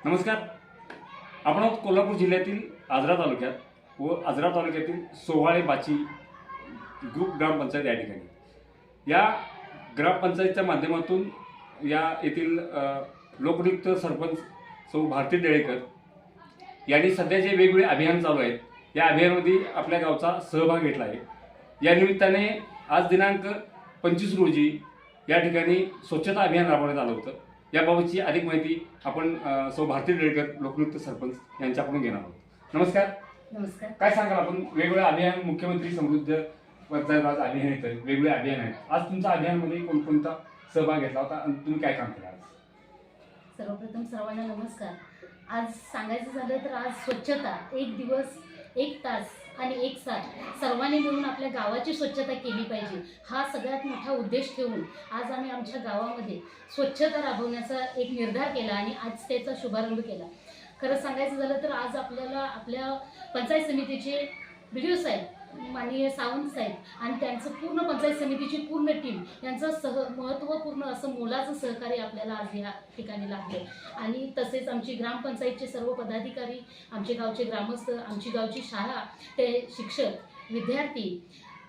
नमस्कार. आपण आहोत कोल्हापूर जिल्ह्यातील आजरा तालुक्यात व आजरा तालुक्यातील सोहाळे बाची ग्रुप ग्रामपंचायत या ठिकाणी. या ग्रामपंचायतीच्या माध्यमातून येथील लोकनियुक्त सरपंच सौ भारती डेळेकर यांनी सध्या जे वेगवेगळे अभियान चालू आहेत या अभियानामध्ये आपल्या गावचा सहभाग घेतला आहे. या निमित्ताने आज दिनांक 25 रोजी या ठिकाणी स्वच्छता अभियान राबवण्यात आलं होतं. याबाबतची अधिक माहिती आपण सौ भारती डेळेकर लोकनियुक्त सरपंच यांच्याकडून घेणार आहोत. नमस्कार. नमस्कार. काय सांगाल आपण वेगवेगळे अभियान मुख्यमंत्री समृद्ध पंचायत राज अभियान येतं, वेगवेगळे अभियान आहेत. आज तुमच्या अभियानामध्ये कोणकोणता सहभाग घेतला होता आणि तुम्ही काय काम केलं? सर्वप्रथम सर्वांना नमस्कार. आज सांगायचं झालं तर आज स्वच्छता एक दिवस, एक तास आणि एक साथ सर्वांनी मिळून आपल्या गावाची स्वच्छता केली पाहिजे हा सगळ्यात मोठा उद्देश ठेवून आज आम्ही आमच्या गावामध्ये स्वच्छता राबवण्याचा एक निर्धार केला आणि आज त्याचा शुभारंभ केला. खरं सांगायचं झालं तर आज आपल्याला आपल्या पंचायत समितीचे BDO साहेब, माननीय सावंत साहेब आणि त्यांचं पूर्ण पंचायत समितीची पूर्ण टीम यांचं महत्त्वपूर्ण असं मोलाचं सहकार्य आपल्याला आज या ठिकाणी लाभले. आणि तसेच आमची ग्रामपंचायतचे सर्व पदाधिकारी, आमचे गावचे ग्रामस्थ, आमची गावची शाळा, ते शिक्षक, विद्यार्थी,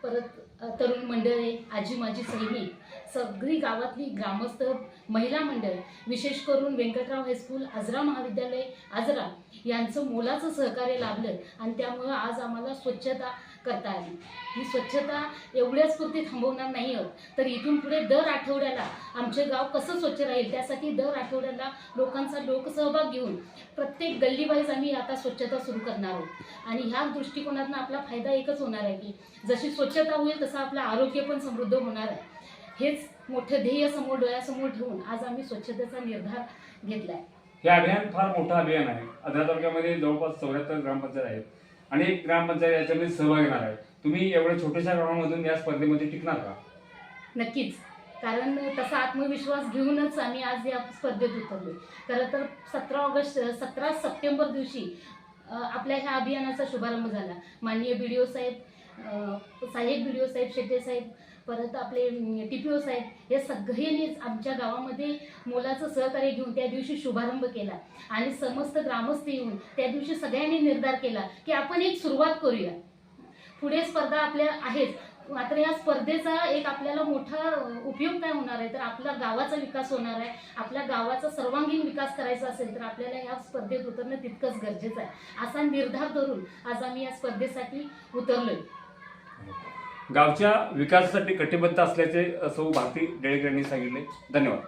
परत तरुण मंडळी, आजी माजी सैनिक, सगळी गावातली ग्रामस्थ, महिला मंडळ, विशेष करून व्यंकटराव हायस्कूल, आजरा महाविद्यालय आजरा यांचं मोलाचं सहकार्य लाभलं आणि त्यामुळं आज आम्हाला स्वच्छता करता आली. ही स्वच्छता एवढ्याच पुरती थांबवणार नाही आहोत, तर इथून पुढे दर आठवड्याला आमचे गाव कसं स्वच्छ राहील त्यासाठी दर आठवड्याला लोकांचा लोकसहभाग घेऊन प्रत्येक गल्लीवाईज आम्ही आता स्वच्छता सुरू करणार आहोत. आणि ह्या दृष्टिकोनातून आपला फायदा एकच होणार आहे की जशी स्वच्छता होईल तसं आपलं आरोग्य पण समृद्ध होणार आहे. हेच मोठं ध्येय समोर डोळ्यासमोर ठेवून आज आम्ही स्वच्छतेचा निर्धार घेतला आहे. हे अभियान फार मोठं अभियान आहे. आजरा तालुक्यामध्ये जवळपास 74 ग्रामपंचायत आहेत. अनेक ग्रामपंचायत याच्यामध्ये सहभाग घेणार आहे. तुम्ही एवढ्या छोट्याशा गावामधून या स्पर्धेमध्ये टिकणार का? नक्कीच. कारण तसा आत्मविश्वास घेऊनच आम्ही आज या स्पर्धेत उतरलो. खरं तर 17 सप्टेंबर दिवशी आपल्या ह्या अभियानाचा शुभारंभ झाला. माननीय BDO साहेब, सहाय्यक BDO साहेब, शेट्टे साहेब, परत आपले TPO साहेब, हे सगळ्यांनीच आमच्या गावामध्ये मोलाचं सहकार्य घेऊन त्या दिवशी शुभारंभ केला. आणि समस्त ग्रामस्थ येऊन त्या दिवशी सगळ्यांनी निर्धार केला की आपण एक सुरुवात करूया. पुढे स्पर्धा आपल्या आहेच, मात्र या स्पर्धेचा एक आपल्याला मोठा उपयोग काय होणार आहे तर आपल्या गावाचा विकास होणार आहे. आपल्या गावाचा सर्वांगीण विकास करायचा असेल तर आपल्याला या स्पर्धेत उतरणं तितकंच गरजेचं आहे. असा निर्धार धरून आज आम्ही या स्पर्धेसाठी उतरलोय. गावच्या विकासासाठी कटिबद्ध असल्याचे सौ भारती डेळेकर यांनी सांगितले. धन्यवाद.